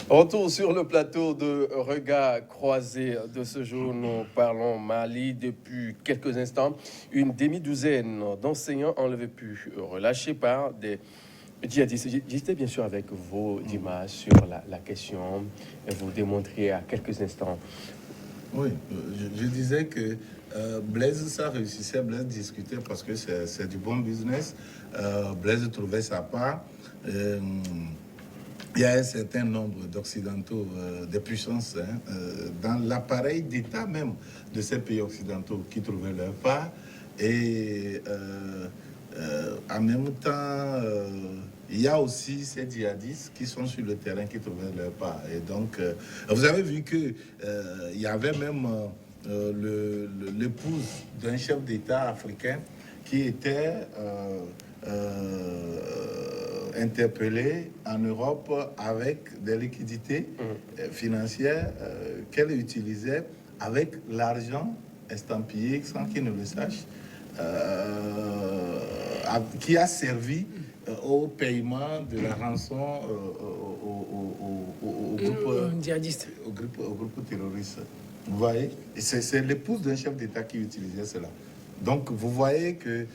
Retour sur le plateau de Regards croisés de ce jour. Nous parlons Mali depuis quelques instants. Une demi-douzaine d'enseignants enlevés puis relâchés par des djihadistes. J'étais bien sûr avec vous, Dima, sur la question. Vous démontriez à quelques instants. Oui, je disais que Blaise, ça réussissait. Blaise discutait parce que c'est du bon business. Blaise trouvait sa part. Il y a un certain nombre d'Occidentaux, de puissances, dans l'appareil d'État même de ces pays occidentaux qui trouvaient leur part. Et en même temps, il y a aussi ces djihadistes qui sont sur le terrain qui trouvaient leur part. Et donc, vous avez vu qu'il y avait même l'épouse d'un chef d'État africain qui était interpellée en Europe avec des liquidités financières qu'elle utilisait avec l'argent estampillé sans qu'il ne le sache, qui a servi au paiement de la rançon au groupe djihadiste, au groupe terroriste. Vous voyez, c'est l'épouse d'un chef d'État qui utilisait cela. Donc, vous voyez que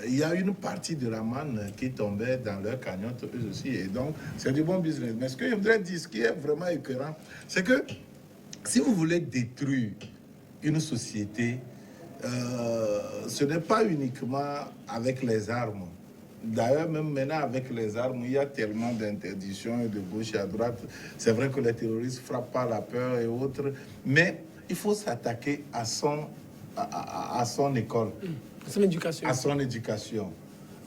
il y a une partie de la manne qui tombait dans leur cagnotte, eux aussi. Et donc, c'est du bon business. Mais ce que je voudrais dire, ce qui est vraiment écœurant, c'est que si vous voulez détruire une société, ce n'est pas uniquement avec les armes. D'ailleurs, même maintenant, avec les armes, il y a tellement d'interdictions de gauche et à droite. C'est vrai que les terroristes frappent par la peur et autres, mais il faut s'attaquer à son école, à son éducation,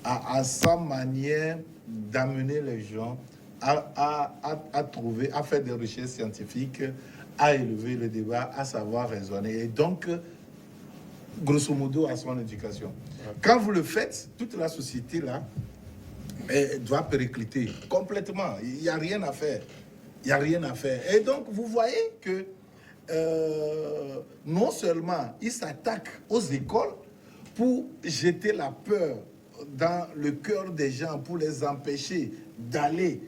à sa manière d'amener les gens à trouver, à faire des recherches scientifiques, à élever le débat, à savoir raisonner. Et donc, grosso modo, à son éducation. Quand vous le faites, toute la société là doit péricliter complètement. Il n'y a rien à faire. Il n'y a rien à faire. Et donc, vous voyez que non seulement ils s'attaquent aux écoles pour jeter la peur dans le cœur des gens, pour les empêcher d'aller,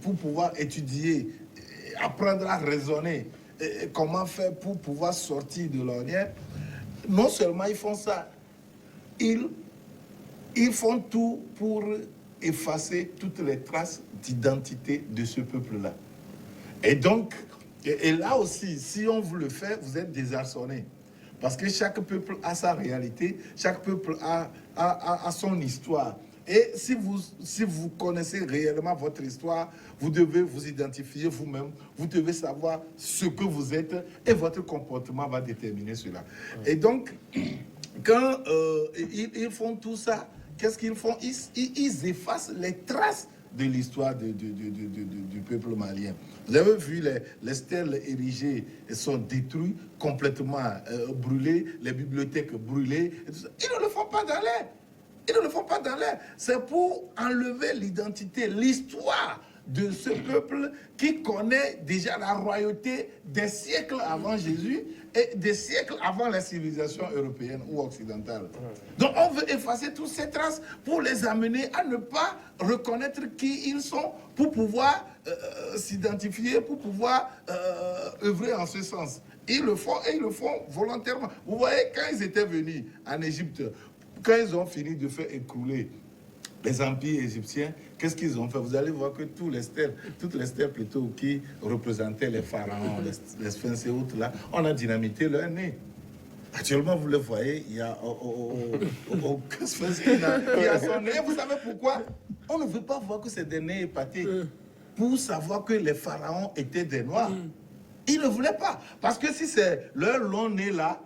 pour pouvoir étudier, apprendre à raisonner, comment faire pour pouvoir sortir de l'ornière. Non seulement ils font ça, ils font tout pour effacer toutes les traces d'identité de ce peuple-là. Et donc, et là aussi, si on vous le fait, vous êtes désarçonné. Parce que chaque peuple a sa réalité, chaque peuple a son histoire. Et si vous connaissez réellement votre histoire, vous devez vous identifier vous-même, vous devez savoir ce que vous êtes et votre comportement va déterminer cela. Et donc, quand ils font tout ça, qu'est-ce qu'ils font? Ils effacent les traces de l'histoire du peuple malien. Vous avez vu les stèles érigées sont détruites, complètement brûlées, les bibliothèques brûlées. Et tout ça. Ils ne le font pas dans l'air. Ils ne le font pas dans l'air. C'est pour enlever l'identité, l'histoire de ce peuple qui connaît déjà la royauté des siècles avant Jésus et des siècles avant la civilisation européenne ou occidentale. Donc on veut effacer toutes ces traces pour les amener à ne pas reconnaître qui ils sont, pour pouvoir s'identifier, pour pouvoir œuvrer en ce sens. Ils le font et ils le font volontairement. Vous voyez, quand ils étaient venus en Égypte, quand ils ont fini de faire écrouler les empires égyptiens, qu'est-ce qu'ils ont fait? Vous allez voir que toutes les stèles plutôt qui représentaient les pharaons, les sphinx et autres là, on a dynamité leur nez. Actuellement, vous le voyez, il y a aucun sphinx qui a son nez. Vous savez pourquoi? On ne veut pas voir que c'est des nez épatés pour savoir que les pharaons étaient des noirs. Ils ne voulaient pas. Parce que si c'est leur long nez là,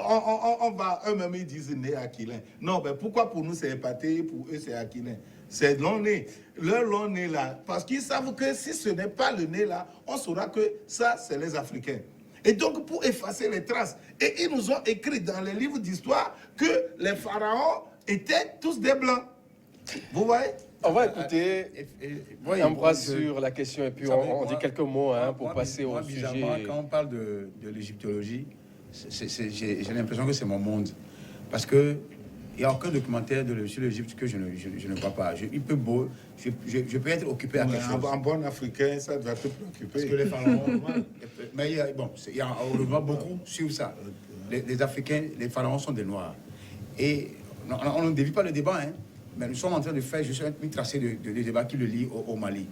on va, eux-mêmes ils disent nez aquilin. Non, mais pourquoi pour nous c'est épaté, pour eux c'est aquilin? C'est long nez, leur long nez là, parce qu'ils savent que si ce n'est pas le nez là, on saura que ça c'est les Africains. Et donc pour effacer les traces, et ils nous ont écrit dans les livres d'histoire que les pharaons étaient tous des blancs. Vous voyez? On va écouter Ambroise sur la question et puis on dit quelques mots pour passer au sujet. Quand on parle de l'égyptologie, j'ai l'impression que c'est mon monde. Parce que Il n'y a aucun documentaire sur l'Égypte que je ne vois pas. Je peux être occupé à quelque chose. En bon africain, ça doit te préoccuper. Parce que les pharaons... mais il y a, on le voit beaucoup sur ça. Les Africains, les pharaons sont des Noirs. Et on ne dévie pas le débat, hein, mais nous sommes en train de faire juste une tracée de débat qui le lie au Mali.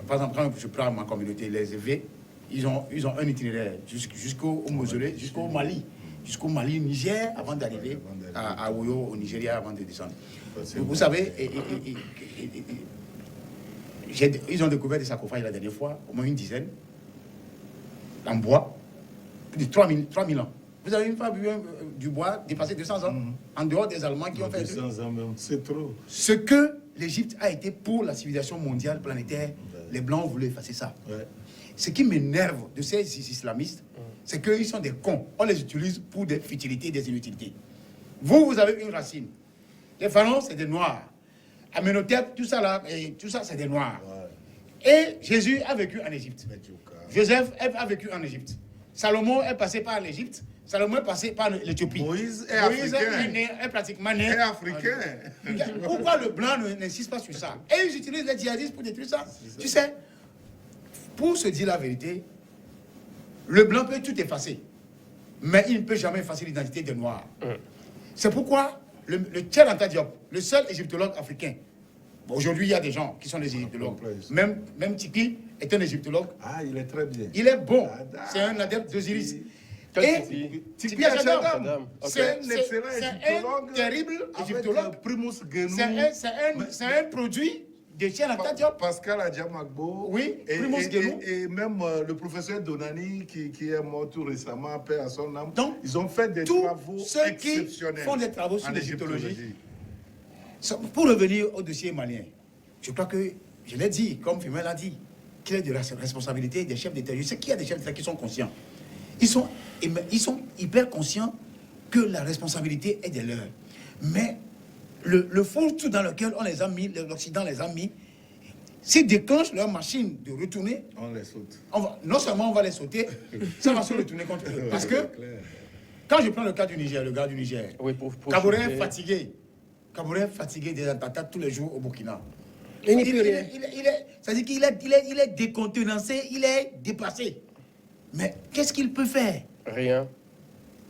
Par exemple, quand je prends ma communauté, les EV, ils ont un itinéraire jusqu'au mausolée, jusqu'au Mali. Jusqu'au Mali, Niger, avant d'arriver à Oyo, au Nigeria, avant de descendre. Vous savez, ils ont découvert des sarcophages la dernière fois, au moins une dizaine, en bois, plus de 3000 ans. Vous avez une fois vu du bois dépasser 200 ans, en dehors des Allemands qui ont fait... 200 ans même, c'est trop. Ce que l'Égypte a été pour la civilisation mondiale, planétaire, les Blancs voulaient effacer ça. Ce qui m'énerve de ces islamistes, c'est qu'ils sont des cons. On les utilise pour des futilités, des inutilités. Vous avez une racine. Les pharaons, c'est des noirs. Amenhotep, tout ça là, c'est des noirs. Et Jésus a vécu en Égypte. Joseph a vécu en Égypte. Salomon est passé par l'Égypte. Salomon est passé par l'Éthiopie. Moïse est africain. Est pratiquement né. Est africain. Pourquoi le blanc n'insiste pas sur ça? Et ils utilisent les djihadistes pour détruire ça. Tu sais, pour se dire la vérité, le blanc peut tout effacer, mais il ne peut jamais effacer l'identité des Noirs. C'est pourquoi le Tchel Anta Diop, le seul égyptologue africain, aujourd'hui il y a des gens qui sont des égyptologues, même Tiki est un égyptologue. Ah, il est très bien. Il est bon, c'est un adepte d'Osiris. Et Tipi Achadam, c'est un excellent égyptologue, terrible égyptologue. Primus Genou. C'est un produit de Tchel Anta Diop. Pascal Adjamagbo. Oui, Primus Genou. Et même le professeur Donani qui est mort tout récemment, paix à son âme. Donc, ils ont fait des travaux ceux qui font des travaux sur l'égyptologie. Pour revenir au dossier malien, je crois que, je l'ai dit, comme Fimel l'a dit, qu'il y a de la responsabilité des chefs d'État. Je sais qu'il y a des chefs d'État qui sont conscients. Ils sont hyper conscients que la responsabilité est de leur. Mais le fourre-tout dans lequel on les a mis, l'Occident les a mis, s'ils déclenchent leur machine de retourner, on les saute. Non seulement on va les sauter, ça va se retourner contre eux. Parce que, quand je prends le cas du Niger, le gars du Niger, Kaboré est fatigué. Kaboré est fatigué des attentats tous les jours au Burkina. C'est-à-dire qu'il est décontenancé, il est dépassé. Mais qu'est-ce qu'il peut faire? Rien.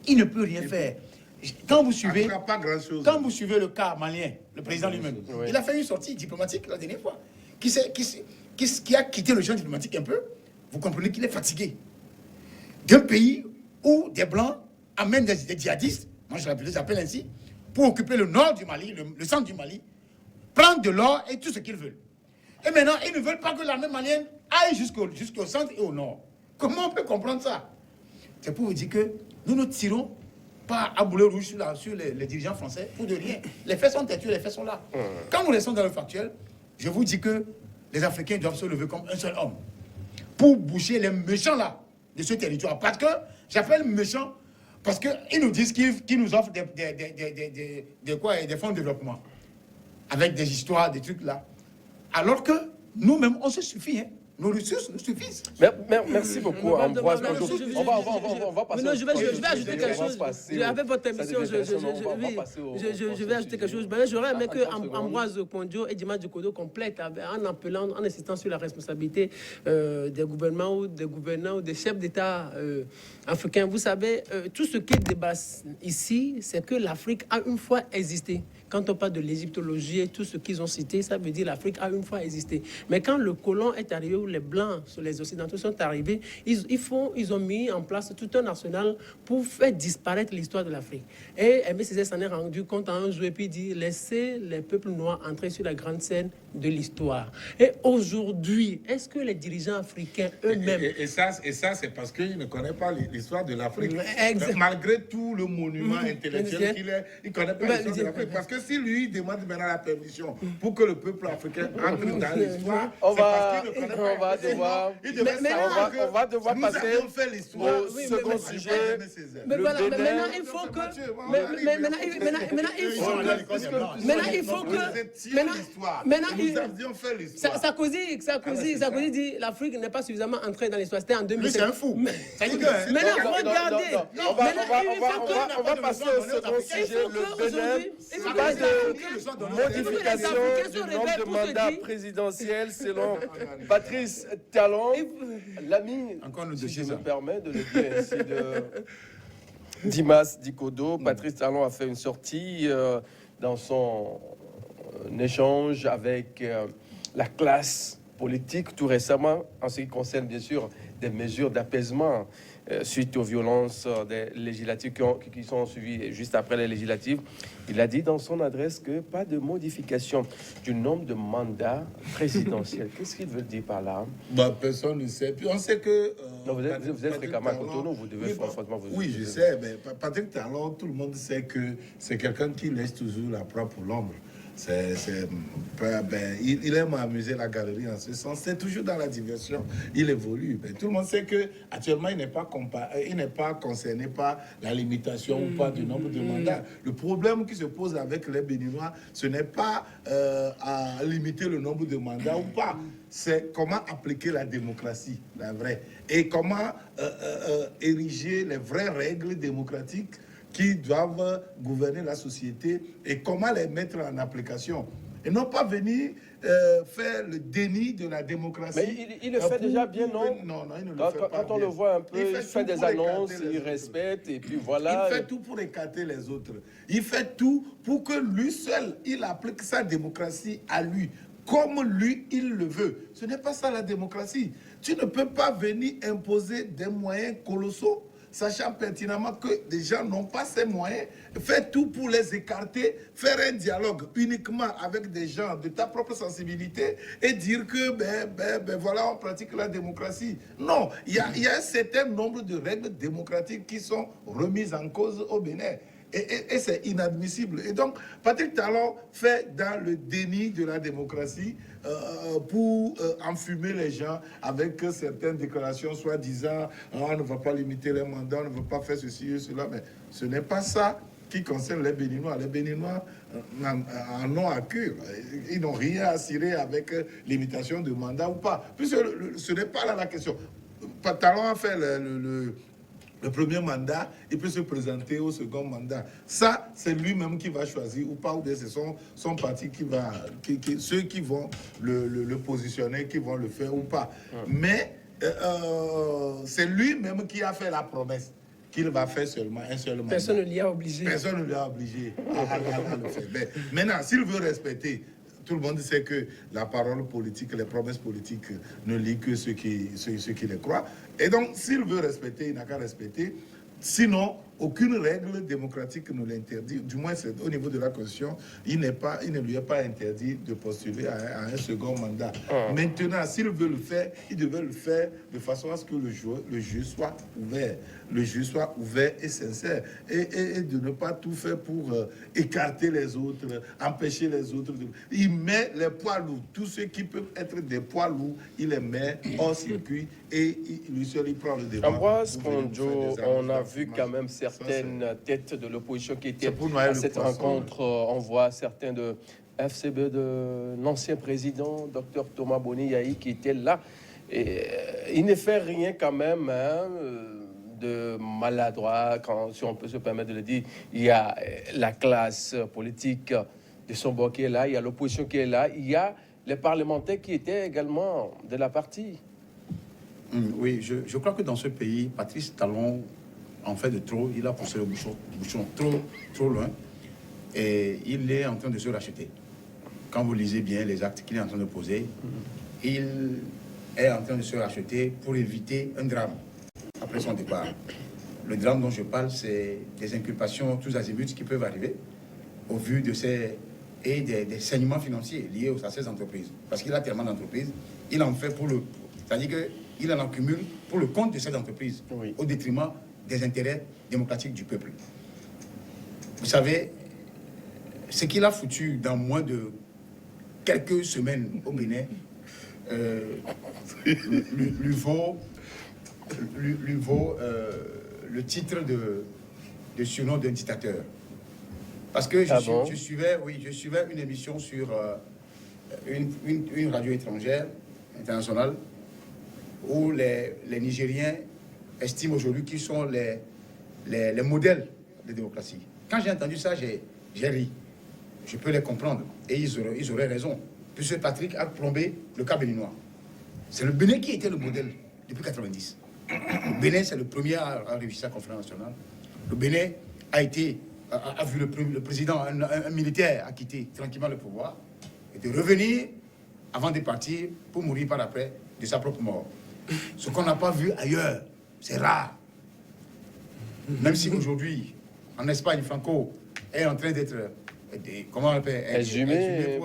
Il ne peut rien faire. Quand vous suivez, pas grand-chose. Quand vous suivez le cas malien, le président lui-même, il a fait une sortie diplomatique la dernière fois, qui a quitté le champ diplomatique un peu. Vous comprenez qu'il est fatigué. D'un pays où des Blancs amènent des djihadistes, moi je les appelle ainsi, pour occuper le nord du Mali, le centre du Mali, prendre de l'or et tout ce qu'ils veulent. Et maintenant, ils ne veulent pas que l'armée malienne aille jusqu'au centre et au nord. Comment on peut comprendre ça? C'est pour vous dire que nous ne tirons pas à boulet rouge sur les dirigeants français pour de rien. Les faits sont têtus, les faits sont là. Quand nous restons dans le factuel, je vous dis que les Africains doivent se lever comme un seul homme pour boucher les méchants là de ce territoire. Parce que j'appelle méchants parce qu'ils nous disent qu'ils nous offrent des fonds de développement avec des histoires, des trucs là. Alors que nous-mêmes, on se suffit, hein. Nos ressources nous suffisent. Merci beaucoup, Ambroise. On va passer. Non, je vais ajouter quelque chose. Avec votre émission, je vais ajouter quelque chose. J'aurais aimé que Ambroise Pondio et Dima Djokodo complètent en insistant sur la responsabilité des gouvernements ou des gouvernants ou des chefs d'État africains. Vous savez, tout ce qui dépasse ici, c'est que l'Afrique a une fois existé. Quand on parle de l'égyptologie et tout ce qu'ils ont cité, ça veut dire l'Afrique a une fois existé. Mais quand le colon est arrivé, où les Blancs, les Occidentaux sont arrivés, ils ont mis en place tout un arsenal pour faire disparaître l'histoire de l'Afrique. Et Aimé Césaire s'en est rendu compte en un jour et puis dit, laissez les peuples noirs entrer sur la grande scène de l'histoire. Et aujourd'hui, est-ce que les dirigeants africains eux-mêmes... Et ça c'est parce qu'ils ne connaissent pas l'histoire de l'Afrique. Malgré tout le monument intellectuel qu'il est, ils ne connaissent pas l'histoire de l'Afrique. Parce que que si lui demande maintenant la permission pour que le peuple africain entre dans l'histoire, on va devoir passer au second sujet. Mais voilà, maintenant il faut que Sarkozy dit l'Afrique n'est pas suffisamment entrée dans l'histoire. C'était en 2007. C'est un fou. Maintenant, regardez. On va passer au second sujet. Le Bénin, pas de modification du nombre de mandats présidentiels selon Patrice Talon. L'ami, si je me permets de le dire ainsi, Dimas Dikodo. Patrice Talon a fait une sortie dans son échange avec la classe politique tout récemment, en ce qui concerne bien sûr des mesures d'apaisement suite aux violences des législatives qui sont suivies juste après les législatives. Il a dit dans son adresse que pas de modification du nombre de mandats présidentiels. Qu'est-ce qu'il veut dire par là? Personne ne sait. Puis on sait que... non, vous êtes fréquemment à Cotonou, vous devez franchement... Oui, je sais, mais Patrick Talon, tout le monde sait que c'est quelqu'un qui laisse toujours la proie pour l'ombre. Il aime amuser la galerie en ce sens. C'est toujours dans la diversion. Il évolue. Mais tout le monde sait que actuellement il n'est pas concerné par la limitation ou pas du nombre de mandats. Le problème qui se pose avec les Béninois, ce n'est pas à limiter le nombre de mandats ou pas. C'est comment appliquer la démocratie, la vraie, et comment ériger les vraies règles démocratiques qui doivent gouverner la société et comment les mettre en application. Et non pas venir faire le déni de la démocratie. Mais il le fait déjà bien, non? Non, il ne le fait pas quand on bien. le voit un peu, il fait des annonces, il respecte, et puis voilà. Il fait tout pour écarter les autres. Il fait tout pour que lui seul, il applique sa démocratie à lui, comme lui, il le veut. Ce n'est pas ça la démocratie. Tu ne peux pas venir imposer des moyens colossaux sachant pertinemment que des gens n'ont pas ces moyens, fais tout pour les écarter, faire un dialogue uniquement avec des gens de ta propre sensibilité et dire que, voilà, on pratique la démocratie. Non, il y a un certain nombre de règles démocratiques qui sont remises en cause au Bénin. Et c'est inadmissible. Et donc, Patrick Talon fait dans le déni de la démocratie pour enfumer les gens avec certaines déclarations soi-disant on ne va pas limiter les mandats, on ne veut pas faire ceci et cela. Mais ce n'est pas ça qui concerne les Béninois. Les Béninois en ont à cœur. Ils n'ont rien à cirer avec limitation de mandat ou pas. Puisque ce n'est pas là la question. Talon a fait le premier mandat, il peut se présenter au second mandat. Ça, c'est lui-même qui va choisir ou pas, ou bien c'est son parti qui va, ceux qui vont le positionner, qui vont le faire ou pas. Mais c'est lui-même qui a fait la promesse qu'il va faire seulement un seul mandat. Personne ne l'y a obligé. Personne ne l'y a obligé à le faire. Mais maintenant, s'il veut respecter, tout le monde sait que la parole politique, les promesses politiques ne lient que ceux qui les croient. Et donc, s'il veut respecter, il n'a qu'à respecter. Sinon, aucune règle démocratique ne l'interdit. Du moins, c'est au niveau de la Constitution, il ne lui est pas interdit de postuler à un second mandat. Maintenant, s'il veut le faire, il devait le faire de façon à ce que le jeu soit ouvert. Le jeu soit ouvert et sincère. Et de ne pas tout faire pour écarter les autres, empêcher les autres. Il met les poids lourds. Tous ceux qui peuvent être des poids lourds, il les met hors circuit et lui seul, il prend le débat. Ambroise Kondjo, on a vu quand même certaines têtes de l'opposition qui étaient à cette rencontre. On voit certains de FCB, de l'ancien président, Dr Thomas Boni-Yahi, qui était là. Et il ne fait rien quand même de maladroit, si on peut se permettre de le dire. Il y a la classe politique de son bord qui est là, il y a l'opposition qui est là, il y a les parlementaires qui étaient également de la partie. Oui, je crois que dans ce pays, Patrice Talon en fait de trop, il a poussé le bouchon trop loin et il est en train de se racheter. Quand vous lisez bien les actes qu'il est en train de poser, il est en train de se racheter pour éviter un drame après son départ. Le drame dont je parle, c'est des inculpations tous azimuts qui peuvent arriver au vu de des saignements financiers liés à ces entreprises. Parce qu'il a tellement d'entreprises, il en fait c'est-à-dire qu'il en accumule pour le compte de ces entreprises, au détriment des intérêts démocratiques du peuple. Vous savez, ce qu'il a foutu dans moins de quelques semaines au Bénin lui vaut le titre de surnom d'un dictateur. Parce que je suivais une émission sur une radio étrangère, internationale, où les Nigériens estiment aujourd'hui qu'ils sont les modèles de démocratie. Quand j'ai entendu ça, j'ai ri. Je peux les comprendre. Et ils auraient raison. Puisque Patrick a plombé le cas béninois. C'est le Bénin qui était le modèle depuis 90. Le Bénin, c'est le premier à réussir la conférence nationale. Le Bénin a vu le président, un militaire, a quitté tranquillement le pouvoir et de revenir avant de partir pour mourir par après de sa propre mort. Ce qu'on n'a pas vu ailleurs, c'est rare. Même si aujourd'hui, en Espagne, Franco est en train d'être, comment on appelle, exhumé.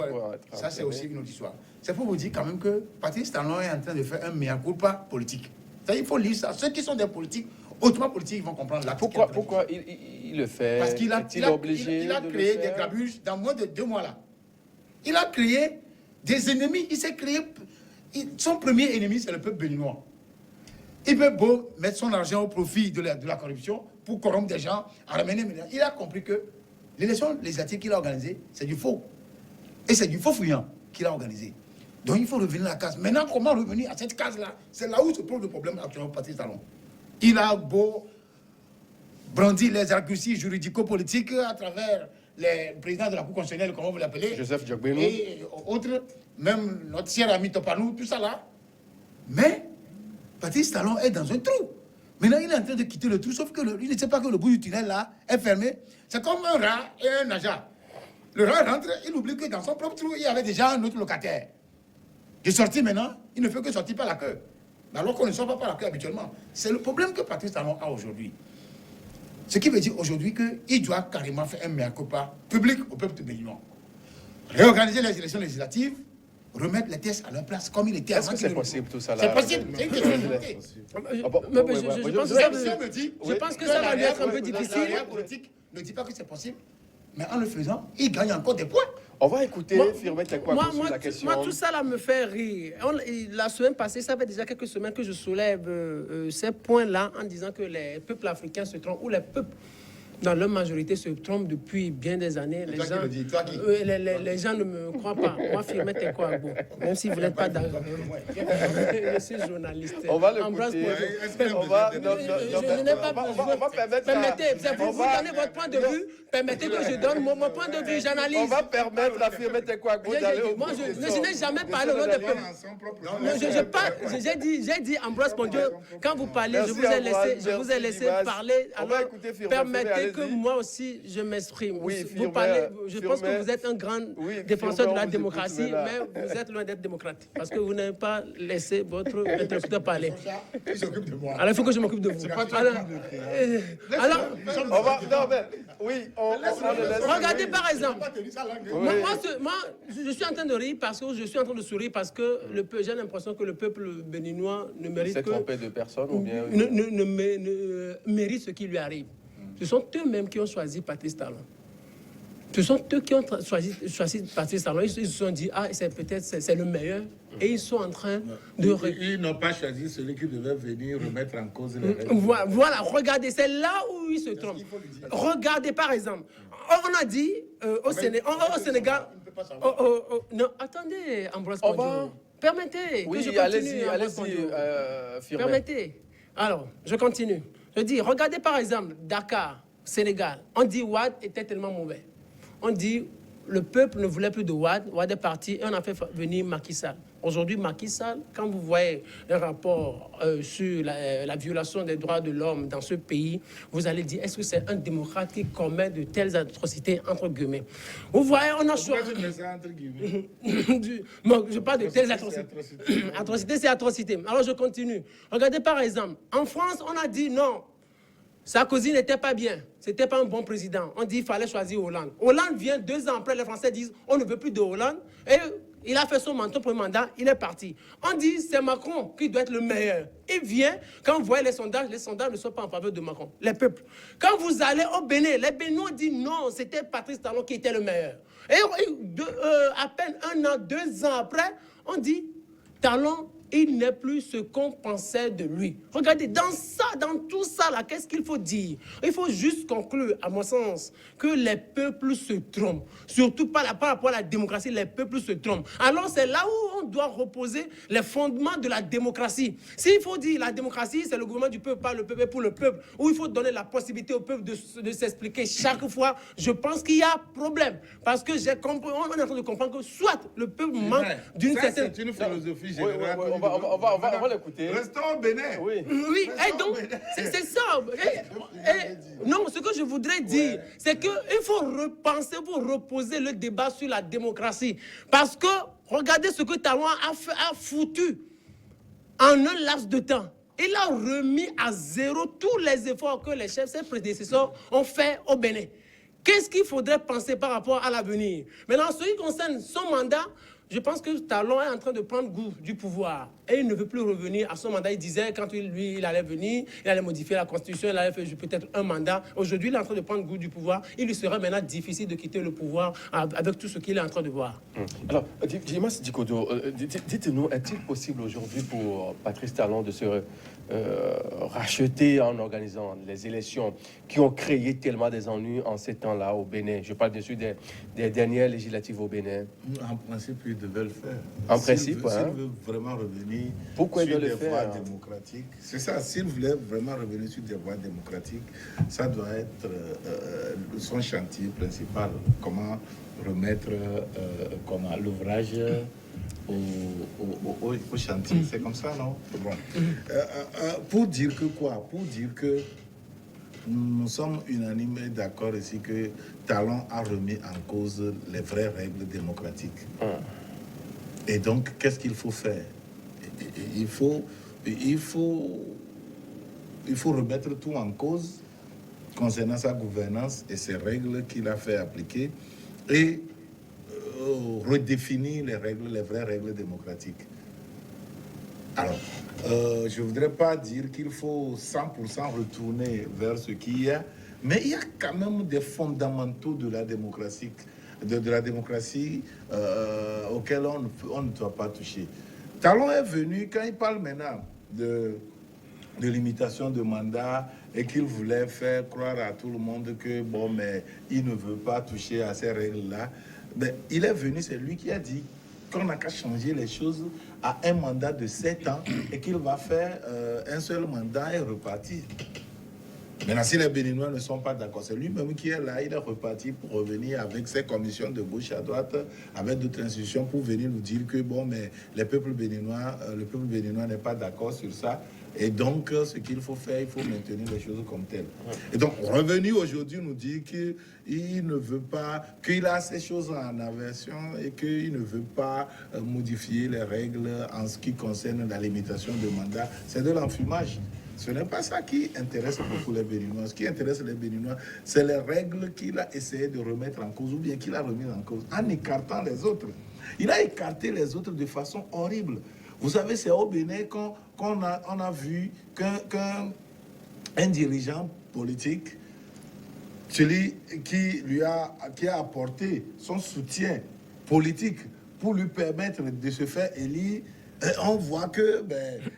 Ça, c'est aussi une autre histoire. C'est pour vous dire quand même que Patrice Talon est en train de faire un mea culpa politique. Il faut lire ça. Ceux qui sont des politiques, hautement politiques, ils vont comprendre l'acte. Pourquoi il le fait? Parce qu'il a créé des grabuges dans moins de 2 mois là. Il a créé des ennemis. Il s'est créé. Son premier ennemi, c'est le peuple béninois. Il peut beau mettre son argent au profit de la corruption pour corrompre des gens, en ramener. Il a compris que l'élection législative qu'il a organisée, c'est du faux. Et c'est du faux fouillant qu'il a organisé. Donc il faut revenir à la case. Maintenant, comment revenir à cette case-là? C'est là où se pose le problème actuellement pour Patrice Talon. Il a beau brandir les arguties juridico-politiques à travers les présidents de la Cour constitutionnelle, comment vous l'appelez, Joseph Djokbenou, et autres, même notre cher ami Topanou, tout ça là. Mais Patrice Talon est dans un trou. Maintenant, il est en train de quitter le trou, sauf qu'il ne sait pas que le bout du tunnel là est fermé. C'est comme un rat et un nageant. Le rat rentre, il oublie que dans son propre trou, il y avait déjà un autre locataire. De sortir maintenant, il ne fait que sortir par la queue. Alors qu'on ne sort pas par la queue habituellement. C'est le problème que Patrice Talon a aujourd'hui. Ce qui veut dire aujourd'hui qu'il doit carrément faire un mea culpa public au peuple béninois. Réorganiser les élections législatives, remettre les tests à leur place comme il était avant. Est-ce que c'est possible tout ça là? C'est possible, c'est une question de volonté. Je pense que ça va lui être un peu difficile. La politique ne dit pas que c'est possible, mais en le faisant, il gagne encore des points. On va écouter Firmin Tekouago sur la question. Moi, tout ça là me fait rire. La semaine passée, ça fait déjà quelques semaines que je soulève ces points-là en disant que les peuples africains se trompent, ou les peuples, dans leur majorité, se trompent depuis bien des années. Les gens ne me croient pas. Moi, Firmin Tekouago, même si vous n'êtes pas d'accord. Je suis journaliste. On va l'écouter. On va permettre. Permettez, vous donnez votre point de vue. Permettez que je donne mon point de vue, j'analyse. On va permettre à Firmin Tekouago d'aller au bout. Moi, je n'ai jamais parlé au nom de peuple. J'ai dit, Ambroise Pondio, quand vous parlez, je vous ai laissé parler. Alors, permettez que moi aussi, je m'exprime. Vous parlez, je pense que vous êtes un grand défenseur de la démocratie, mais vous êtes loin d'être démocrate. Parce que vous n'avez pas laissé votre interlocuteur parler. Il s'occupe de moi. Alors, il faut que je m'occupe de vous. Alors, on va... Non, mais... Oui, regardez par exemple. Moi, je suis en train de rire parce que je suis en train de sourire parce que j'ai l'impression que le peuple béninois ne mérite que... C'est trompé de personne ou bien... Ne mérite ce qui lui arrive. Ce sont eux-mêmes qui ont choisi Patrice Talon. Ce sont eux qui ont choisi Patrice Talon. Ils se sont dit, c'est le meilleur. Et ils sont en train de... Ils n'ont pas choisi celui qui devait venir remettre en cause les règles. Voilà, regardez, c'est là où ils se trompent. Regardez par exemple, on a dit au Sénégal... Non, attendez, Ambroise Pondio. Permettez que je continue. Allez-y, permettez. Alors, je continue. Je dis, regardez par exemple, Dakar, Sénégal. On dit Wade était tellement mauvais. On dit, le peuple ne voulait plus de Wade. Wade est parti et on a fait venir Macky Sall. Aujourd'hui, Macky Sall, quand vous voyez un rapport sur la violation des droits de l'homme dans ce pays, vous allez dire, est-ce que c'est un démocrate qui commet de telles atrocités, entre guillemets? Vous voyez, on a choisi... Non, je parle de telles atrocités. Atrocité, c'est atrocité. Alors, je continue. Regardez par exemple, en France, on a dit non. Sarkozy n'était pas bien. C'était pas un bon président. On dit qu'il fallait choisir Hollande. Hollande vient 2 ans après, les Français disent on ne veut plus de Hollande. Et il a fait son mandat, premier mandat, il est parti. On dit c'est Macron qui doit être le meilleur. Il vient, quand vous voyez les sondages ne sont pas en faveur de Macron, les peuples. Quand vous allez au Bénin, les Béninois disent non, c'était Patrice Talon qui était le meilleur. Et à peine 1 an, 2 ans après, on dit Talon, il n'est plus ce qu'on pensait de lui. Regardez, dans tout ça, là, qu'est-ce qu'il faut dire? Il faut juste conclure, à mon sens, que les peuples se trompent. Surtout par rapport à la démocratie, les peuples se trompent. Alors, c'est là où on doit reposer les fondements de la démocratie. S'il faut dire la démocratie, c'est le gouvernement du peuple, par le peuple et pour le peuple, où il faut donner la possibilité au peuple de s'expliquer chaque fois, je pense qu'il y a problème. Parce que j'ai compris, on est en train de comprendre que soit le peuple manque d'une certaine... C'est une philosophie générale. On va l'écouter. Restons au Bénin. Oui, et donc, c'est ça. Non, ce que je voudrais dire, c'est qu'il faut repenser, pour reposer le débat sur la démocratie. Parce que, regardez ce que Talon a foutu en un laps de temps. Il a remis à zéro tous les efforts que les chefs, ses prédécesseurs, ont fait au Bénin. Qu'est-ce qu'il faudrait penser par rapport à l'avenir? Maintenant, en ce qui concerne son mandat, je pense que Talon est en train de prendre goût du pouvoir. Et il ne veut plus revenir à son mandat. Il disait, quand il allait venir, il allait modifier la Constitution, il allait faire peut-être un mandat. Aujourd'hui, il est en train de prendre goût du pouvoir. Il lui serait maintenant difficile de quitter le pouvoir avec tout ce qu'il est en train de voir. Alors, Dimas Dikodo, dites-nous, est-il possible aujourd'hui pour Patrice Talon de se racheter en organisant les élections qui ont créé tellement des ennuis en ces temps-là au Bénin? Je parle bien sûr des dernières législatives au Bénin. En principe, il devait le faire. En principe, s'il veut vraiment revenir pourquoi sur des voies démocratiques, c'est ça, s'il voulait vraiment revenir sur des voies démocratiques, ça doit être son chantier principal. Comment remettre l'ouvrage au chantier. C'est comme ça, non? Bon. Pour dire que quoi? Pour dire que nous sommes unanimes et d'accord ici que Talon a remis en cause les vraies règles démocratiques. Et donc, qu'est-ce qu'il faut faire? Il faut remettre tout en cause concernant sa gouvernance et ses règles qu'il a fait appliquer et redéfinir les vraies règles démocratiques. Alors, je ne voudrais pas dire qu'il faut 100% retourner vers ce qu'il y a, mais il y a quand même des fondamentaux de la démocratie, auxquels on ne doit pas toucher. Talon est venu, quand il parle maintenant de limitation de mandat et qu'il voulait faire croire à tout le monde que, bon, mais il ne veut pas toucher à ces règles-là, mais il est venu, c'est lui qui a dit qu'on n'a qu'à changer les choses à un mandat de 7 ans et qu'il va faire un seul mandat et repartir. Maintenant, si les Béninois ne sont pas d'accord, c'est lui-même qui est là, il est reparti pour revenir avec ses commissions de gauche à droite, avec d'autres institutions pour venir nous dire que, bon, mais le peuple béninois n'est pas d'accord sur ça. Et donc, ce qu'il faut faire, il faut maintenir les choses comme telles. Et donc, revenu aujourd'hui nous dit qu'il ne veut pas, qu'il a ces choses en aversion et qu'il ne veut pas modifier les règles en ce qui concerne la limitation de mandat. C'est de l'enfumage. Ce n'est pas ça qui intéresse beaucoup les Béninois. Ce qui intéresse les Béninois, c'est les règles qu'il a essayé de remettre en cause ou bien qu'il a remis en cause en écartant les autres. Il a écarté les autres de façon horrible. Vous savez, c'est au Bénin qu'on a vu qu'un dirigeant politique, celui qui a apporté son soutien politique pour lui permettre de se faire élire, on voit que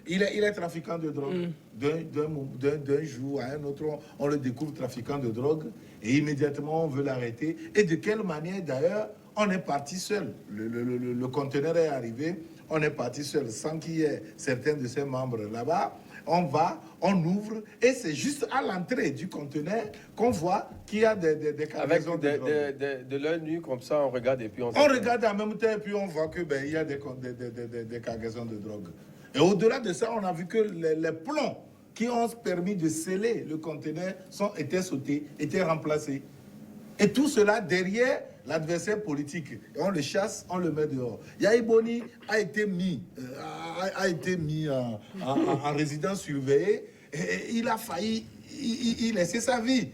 il est trafiquant de drogue. D'un jour à un autre, on le découvre trafiquant de drogue et immédiatement on veut l'arrêter. Et de quelle manière d'ailleurs, on est parti seul. Le conteneur est arrivé, on est parti seul sans qu'il y ait certains de ses membres là-bas. On va, on ouvre et c'est juste à l'entrée du conteneur qu'on voit qu'il y a des cargaisons de drogue. De l'œil nu comme ça, on regarde et puis on regarde en même temps et puis on voit que il y a des cargaisons de drogue. Et au-delà de ça, on a vu que les plombs qui ont permis de sceller le conteneur étaient sautés, étaient remplacés. Et tout cela derrière l'adversaire politique. Et on le chasse, on le met dehors. Yahi Boni a été mis en résidence surveillée et il a failli y laisser sa vie.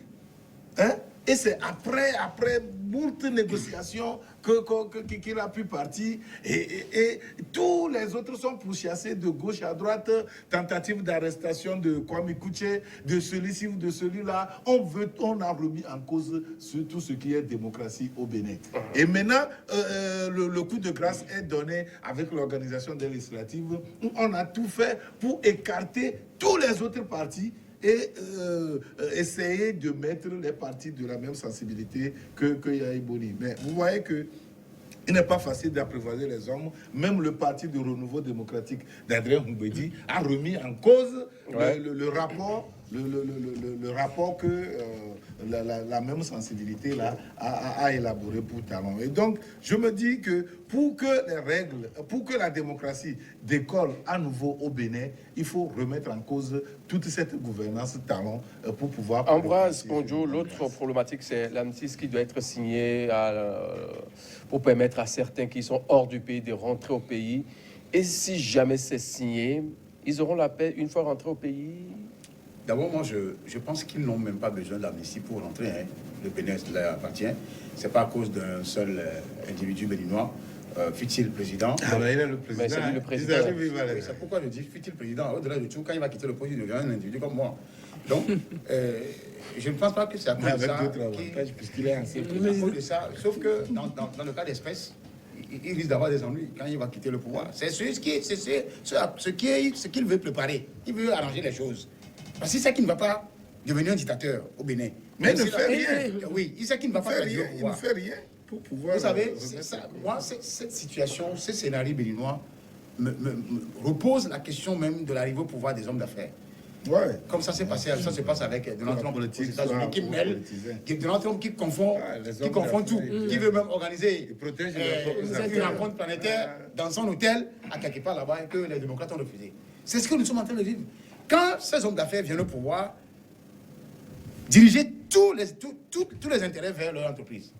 Hein? Et c'est après moult négociations qu'il a pu partir. Et tous les autres sont pourchassés de gauche à droite. Tentative d'arrestation de Kwame Kouché, de celui-ci ou de celui-là. On a remis en cause tout ce qui est démocratie au Bénin. Et maintenant, le coup de grâce est donné avec l'organisation des législatives où on a tout fait pour écarter tous les autres partis et essayer de mettre les partis de la même sensibilité que Yahi Boni. Mais vous voyez que il n'est pas facile d'apprivoiser les hommes. Même le parti de renouveau démocratique d'Adrien Mbedi a remis en cause le rapport. Le rapport que la même sensibilité là a élaboré pour Talon. Et donc, je me dis que pour que les règles, pour que la démocratie décolle à nouveau au Bénin, il faut remettre en cause toute cette gouvernance Talon pour pouvoir... Ambroise Ponjo, l'autre problématique, c'est l'amnistie qui doit être signée pour permettre à certains qui sont hors du pays de rentrer au pays. Et si jamais c'est signé, ils auront la paix une fois rentrés au pays? D'abord, moi, je pense qu'ils n'ont même pas besoin d'amnistie pour rentrer. Hein. Le Bénin leur appartient. Ce n'est pas à cause d'un seul individu béninois, fut-il président. Ah, ben, il est le président. C'est lui le président. C'est pourquoi je dis fut-il président. Au-delà de tout, quand il va quitter le poste, il devient un individu comme moi. Donc, je ne pense pas que c'est à cause de ça. Puisqu'il est ancien. À cause de ça. Sauf que dans le cas d'espèce, il risque d'avoir des ennuis quand il va quitter le pouvoir. C'est ce qu'il veut préparer. Il veut arranger les choses. Parce qu'il sait qu'il ne va pas devenir un dictateur au Bénin. Mais il ne fait rien. Oui, il sait qu'il ne va pas faire rien. Il ne fait rien pour pouvoir... Vous savez, moi, cette situation, ce scénario béninois me repose la question même de l'arrivée au pouvoir des hommes d'affaires. Ouais. Comme ça s'est passé, ça se passe avec Donald Trump aux États-Unis, qui mêle, Donald Trump qui confond tout, qui veut même organiser une rencontre planétaire dans son hôtel, à quelque part là-bas, et que les démocrates ont refusé. C'est ce que nous sommes en train de vivre. Quand ces hommes d'affaires viennent au pouvoir, diriger tous les intérêts vers leur entreprise.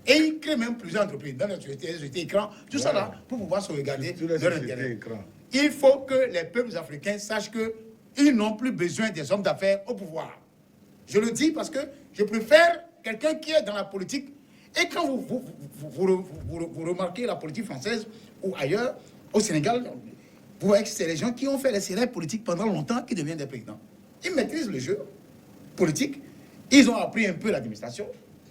Et ils créent même plusieurs entreprises dans les sociétés écrans, tout ça là, pour pouvoir se regarder leur intérêt. Il faut que les peuples africains sachent qu'ils n'ont plus besoin des hommes d'affaires au pouvoir. Je le dis parce que je préfère quelqu'un qui est dans la politique. Et quand vous remarquez la politique française ou ailleurs, au Sénégal, vous voyez que c'est les gens qui ont fait les célèbres politiques pendant longtemps qui deviennent des présidents. Ils maîtrisent le jeu politique, ils ont appris un peu l'administration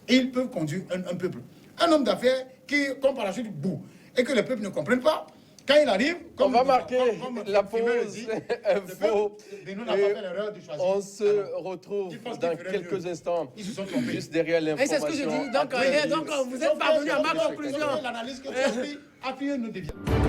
et ils peuvent conduire un peuple. Un homme d'affaires qui, comme par la suite, boue et que les peuples ne comprennent pas, quand il arrive... On va marquer la pause info. On se retrouve dans quelques instants, juste derrière l'information. Et c'est ce que je dis. Donc vous êtes parvenu à ma conclusion. L'analyse que tu as pris, appuyez nos déviations.